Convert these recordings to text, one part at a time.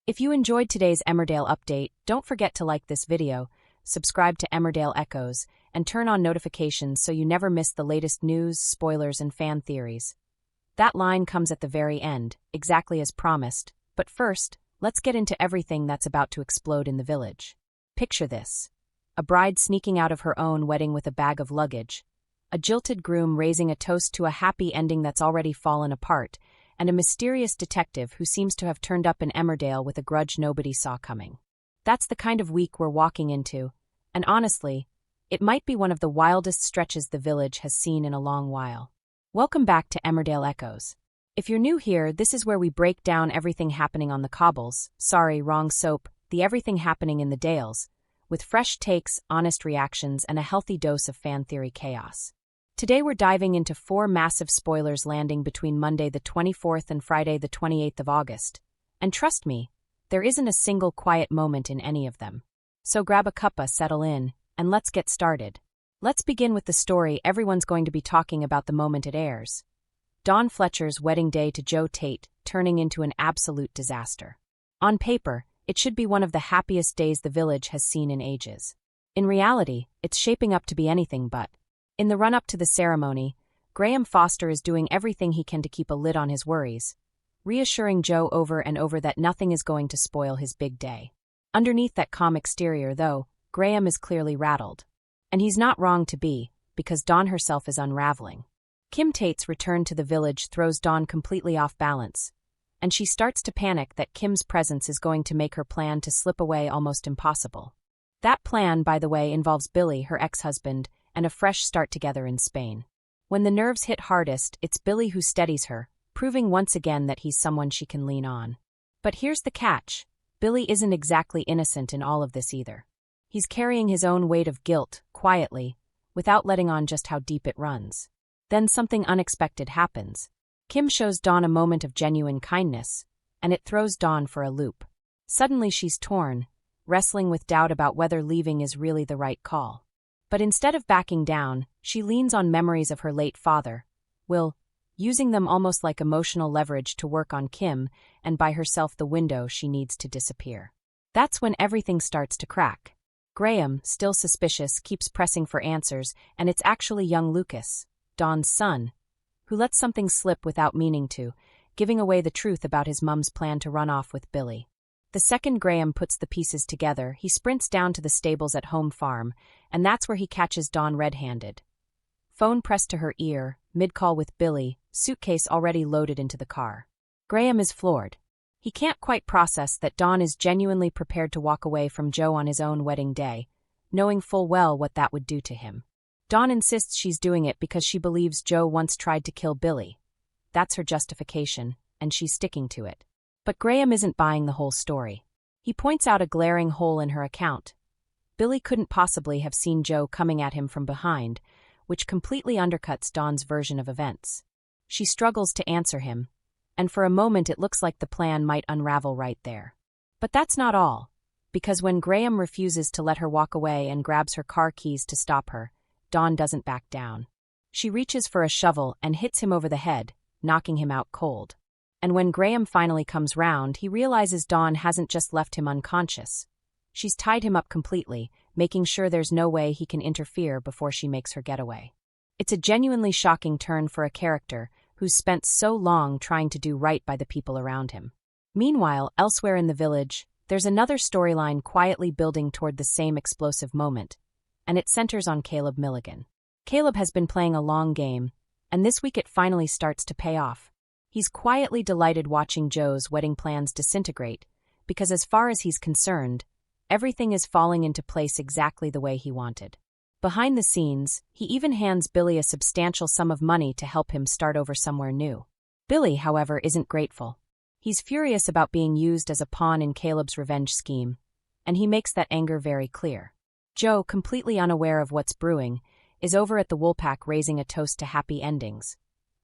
If you enjoyed today's Emmerdale update, don't forget to like this video, subscribe to Emmerdale Echoes, and turn on notifications so you never miss the latest news, spoilers, and fan theories. That line comes at the very end, exactly as promised, but first, let's get into everything that's about to explode in the village. Picture this. A bride sneaking out of her own wedding with a bag of luggage, a jilted groom raising a toast to a happy ending that's already fallen apart, and a mysterious detective who seems to have turned up in Emmerdale with a grudge nobody saw coming. That's the kind of week we're walking into, and honestly, it might be one of the wildest stretches the village has seen in a long while. Welcome back to Emmerdale Echoes. If you're new here, this is where we break down everything happening on the cobbles, sorry, wrong soap, the everything happening in the Dales, with fresh takes, honest reactions, and a healthy dose of fan theory chaos. Today we're diving into 4 massive spoilers landing between Monday the 24th and Friday the 28th of August. And trust me, there isn't a single quiet moment in any of them. So grab a cuppa, settle in, and let's get started. Let's begin with the story everyone's going to be talking about the moment it airs. Dawn Fletcher's wedding day to Joe Tate turning into an absolute disaster. On paper, it should be one of the happiest days the village has seen in ages. In reality, it's shaping up to be anything but. In the run-up to the ceremony, Graham Foster is doing everything he can to keep a lid on his worries, reassuring Joe over and over that nothing is going to spoil his big day. Underneath that calm exterior, though, Graham is clearly rattled. And he's not wrong to be, because Dawn herself is unraveling. Kim Tate's return to the village throws Dawn completely off balance, and she starts to panic that Kim's presence is going to make her plan to slip away almost impossible. That plan, by the way, involves Billy, her ex-husband, and a fresh start together in Spain. When the nerves hit hardest, it's Billy who steadies her, proving once again that he's someone she can lean on. But here's the catch. Billy isn't exactly innocent in all of this either. He's carrying his own weight of guilt, quietly, without letting on just how deep it runs. Then something unexpected happens. Kim shows Dawn a moment of genuine kindness, and it throws Dawn for a loop. Suddenly she's torn, wrestling with doubt about whether leaving is really the right call. But instead of backing down, she leans on memories of her late father, Will, using them almost like emotional leverage to work on Kim and buy herself the window she needs to disappear. That's when everything starts to crack. Graham, still suspicious, keeps pressing for answers, and it's actually young Lucas, Dawn's son, who lets something slip without meaning to, giving away the truth about his mum's plan to run off with Billy. The second Graham puts the pieces together, he sprints down to the stables at Home Farm, and that's where he catches Dawn red-handed. Phone pressed to her ear, mid-call with Billy, suitcase already loaded into the car. Graham is floored. He can't quite process that Dawn is genuinely prepared to walk away from Joe on his own wedding day, knowing full well what that would do to him. Dawn insists she's doing it because she believes Joe once tried to kill Billy. That's her justification, and she's sticking to it. But Graham isn't buying the whole story. He points out a glaring hole in her account. Billy couldn't possibly have seen Joe coming at him from behind, which completely undercuts Dawn's version of events. She struggles to answer him, and for a moment it looks like the plan might unravel right there. But that's not all, because when Graham refuses to let her walk away and grabs her car keys to stop her, Dawn doesn't back down. She reaches for a shovel and hits him over the head, knocking him out cold. And when Graham finally comes round, he realizes Dawn hasn't just left him unconscious. She's tied him up completely, making sure there's no way he can interfere before she makes her getaway. It's a genuinely shocking turn for a character who's spent so long trying to do right by the people around him. Meanwhile, elsewhere in the village, there's another storyline quietly building toward the same explosive moment, and it centers on Caleb Milligan. Caleb has been playing a long game, and this week it finally starts to pay off. He's quietly delighted watching Joe's wedding plans disintegrate, because as far as he's concerned, everything is falling into place exactly the way he wanted. Behind the scenes, he even hands Billy a substantial sum of money to help him start over somewhere new. Billy, however, isn't grateful. He's furious about being used as a pawn in Caleb's revenge scheme, and he makes that anger very clear. Joe, completely unaware of what's brewing, is over at the Woolpack raising a toast to happy endings,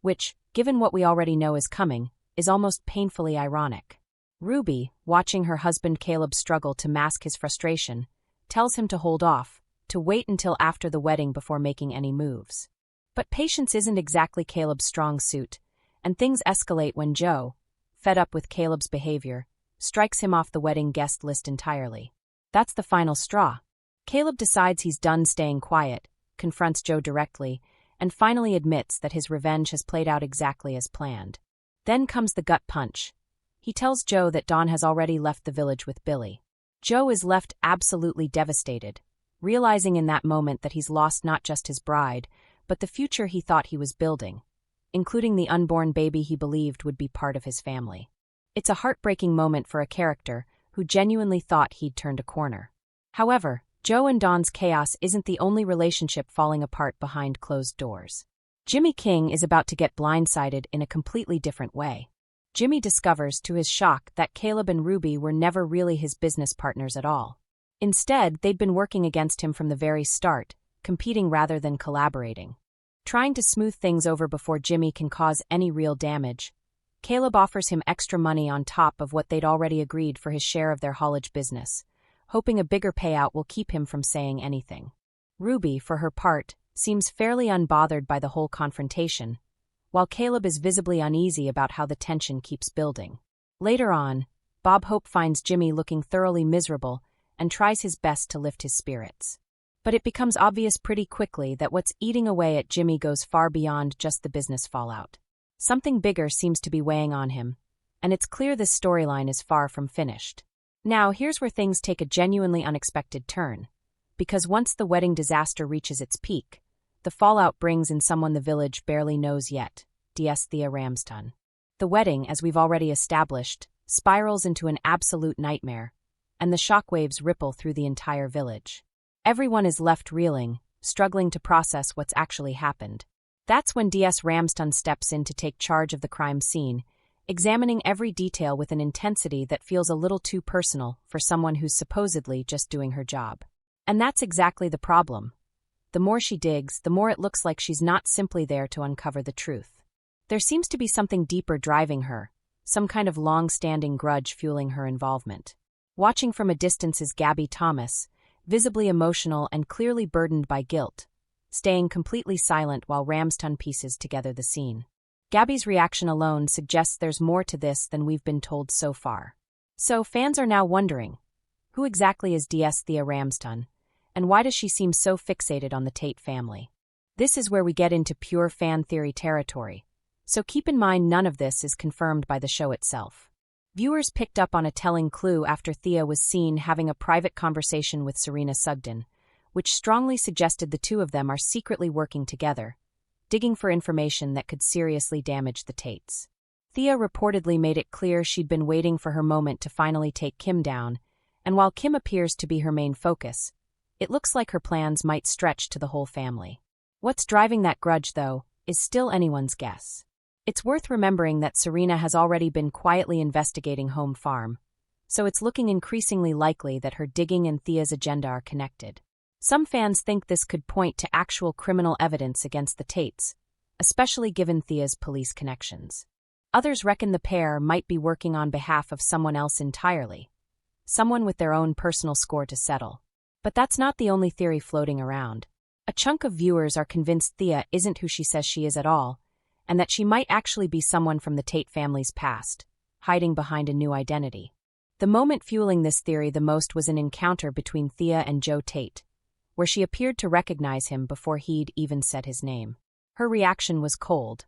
which, given what we already know is coming, is almost painfully ironic. Ruby, watching her husband Caleb struggle to mask his frustration, tells him to hold off, to wait until after the wedding before making any moves. But patience isn't exactly Caleb's strong suit, and things escalate when Joe, fed up with Caleb's behavior, strikes him off the wedding guest list entirely. That's the final straw. Caleb decides he's done staying quiet, confronts Joe directly, and finally admits that his revenge has played out exactly as planned. Then comes the gut punch. He tells Joe that Dawn has already left the village with Billy. Joe is left absolutely devastated, realizing in that moment that he's lost not just his bride, but the future he thought he was building, including the unborn baby he believed would be part of his family. It's a heartbreaking moment for a character who genuinely thought he'd turned a corner. However, Joe and Dawn's chaos isn't the only relationship falling apart behind closed doors. Jimmy King is about to get blindsided in a completely different way. Jimmy discovers, to his shock, that Caleb and Ruby were never really his business partners at all. Instead, they'd been working against him from the very start, competing rather than collaborating. Trying to smooth things over before Jimmy can cause any real damage, Caleb offers him extra money on top of what they'd already agreed for his share of their haulage business, hoping a bigger payout will keep him from saying anything. Ruby, for her part, seems fairly unbothered by the whole confrontation, while Caleb is visibly uneasy about how the tension keeps building. Later on, Bob Hope finds Jimmy looking thoroughly miserable and tries his best to lift his spirits. But it becomes obvious pretty quickly that what's eating away at Jimmy goes far beyond just the business fallout. Something bigger seems to be weighing on him, and it's clear this storyline is far from finished. Now, here's where things take a genuinely unexpected turn, because once the wedding disaster reaches its peak, the fallout brings in someone the village barely knows yet, DS Thea Ramston. The wedding, as we've already established, spirals into an absolute nightmare, and the shockwaves ripple through the entire village. Everyone is left reeling, struggling to process what's actually happened. That's when DS Ramston steps in to take charge of the crime scene, examining every detail with an intensity that feels a little too personal for someone who's supposedly just doing her job. And that's exactly the problem. The more she digs, the more it looks like she's not simply there to uncover the truth. There seems to be something deeper driving her, some kind of long-standing grudge fueling her involvement. Watching from a distance is Gabby Thomas, visibly emotional and clearly burdened by guilt, staying completely silent while Ramston pieces together the scene. Gabby's reaction alone suggests there's more to this than we've been told so far. So fans are now wondering, who exactly is DS Thea Ramston, and why does she seem so fixated on the Tate family? This is where we get into pure fan theory territory, so keep in mind none of this is confirmed by the show itself. Viewers picked up on a telling clue after Thea was seen having a private conversation with Serena Sugden, which strongly suggested the two of them are secretly working together, digging for information that could seriously damage the Tates. Thea reportedly made it clear she'd been waiting for her moment to finally take Kim down, and while Kim appears to be her main focus, it looks like her plans might stretch to the whole family. What's driving that grudge, though, is still anyone's guess. It's worth remembering that Serena has already been quietly investigating Home Farm, so it's looking increasingly likely that her digging and Thea's agenda are connected. Some fans think this could point to actual criminal evidence against the Tates, especially given Thea's police connections. Others reckon the pair might be working on behalf of someone else entirely, someone with their own personal score to settle. But that's not the only theory floating around. A chunk of viewers are convinced Thea isn't who she says she is at all, and that she might actually be someone from the Tate family's past, hiding behind a new identity. The moment fueling this theory the most was an encounter between Thea and Joe Tate, where she appeared to recognize him before he'd even said his name. Her reaction was cold.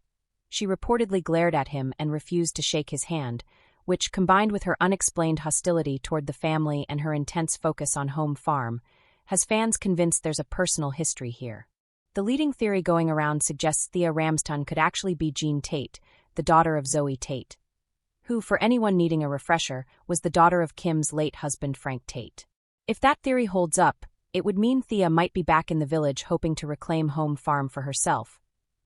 She reportedly glared at him and refused to shake his hand, which, combined with her unexplained hostility toward the family and her intense focus on Home Farm, has fans convinced there's a personal history here. The leading theory going around suggests Thea Ramston could actually be Jean Tate, the daughter of Zoe Tate, who, for anyone needing a refresher, was the daughter of Kim's late husband Frank Tate. If that theory holds up, it would mean Thea might be back in the village hoping to reclaim Home Farm for herself,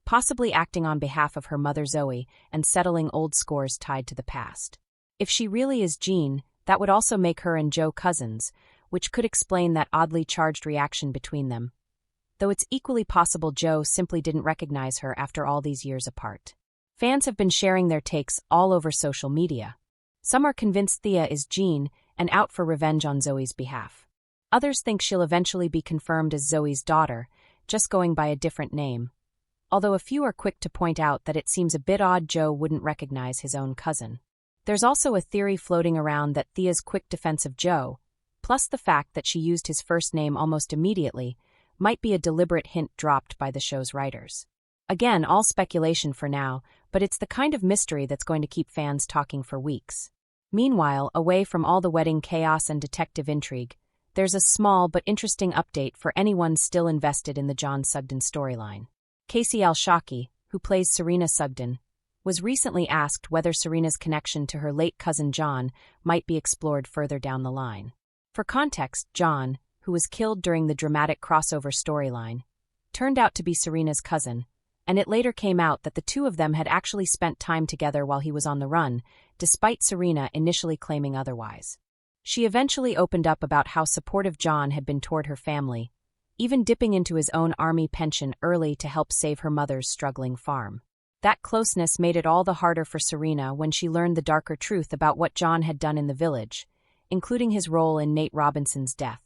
possibly acting on behalf of her mother Zoe and settling old scores tied to the past. If she really is Jean, that would also make her and Joe cousins, which could explain that oddly charged reaction between them. Though it's equally possible Joe simply didn't recognize her after all these years apart. Fans have been sharing their takes all over social media. Some are convinced Thea is Jean and out for revenge on Zoe's behalf. Others think she'll eventually be confirmed as Zoe's daughter, just going by a different name. Although a few are quick to point out that it seems a bit odd Joe wouldn't recognize his own cousin. There's also a theory floating around that Thea's quick defense of Joe, plus the fact that she used his first name almost immediately, might be a deliberate hint dropped by the show's writers. Again, all speculation for now, but it's the kind of mystery that's going to keep fans talking for weeks. Meanwhile, away from all the wedding chaos and detective intrigue, there's a small but interesting update for anyone still invested in the John Sugden storyline. Casey Al-Shaki, who plays Serena Sugden, was recently asked whether Serena's connection to her late cousin John might be explored further down the line. For context, John, who was killed during the dramatic crossover storyline, turned out to be Serena's cousin, and it later came out that the two of them had actually spent time together while he was on the run, despite Serena initially claiming otherwise. She eventually opened up about how supportive John had been toward her family, even dipping into his own army pension early to help save her mother's struggling farm. That closeness made it all the harder for Serena when she learned the darker truth about what John had done in the village, including his role in Nate Robinson's death,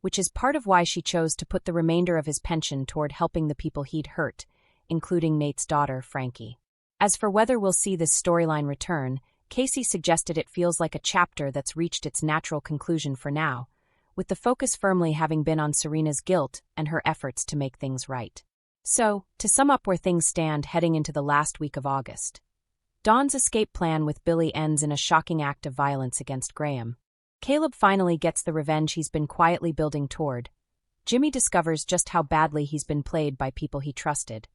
which is part of why she chose to put the remainder of his pension toward helping the people he'd hurt, including Nate's daughter, Frankie. As for whether we'll see this storyline return, Casey suggested it feels like a chapter that's reached its natural conclusion for now, with the focus firmly having been on Serena's guilt and her efforts to make things right. So, to sum up where things stand heading into the last week of August, Dawn's escape plan with Billy ends in a shocking act of violence against Graham. Caleb finally gets the revenge he's been quietly building toward. Jimmy discovers just how badly he's been played by people he trusted.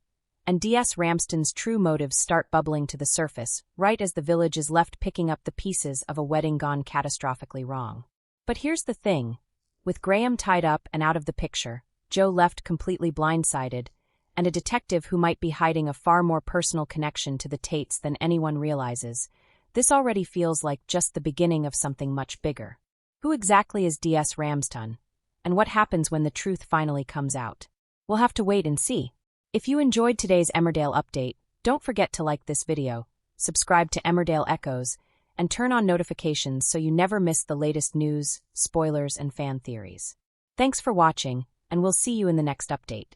And D.S. Ramston's true motives start bubbling to the surface, right as the village is left picking up the pieces of a wedding gone catastrophically wrong. But here's the thing. With Graham tied up and out of the picture, Joe left completely blindsided, and a detective who might be hiding a far more personal connection to the Tates than anyone realizes, this already feels like just the beginning of something much bigger. Who exactly is D.S. Ramston? And what happens when the truth finally comes out? We'll have to wait and see. If you enjoyed today's Emmerdale update, don't forget to like this video, subscribe to Emmerdale Echoes, and turn on notifications so you never miss the latest news, spoilers, and fan theories. Thanks for watching, and we'll see you in the next update.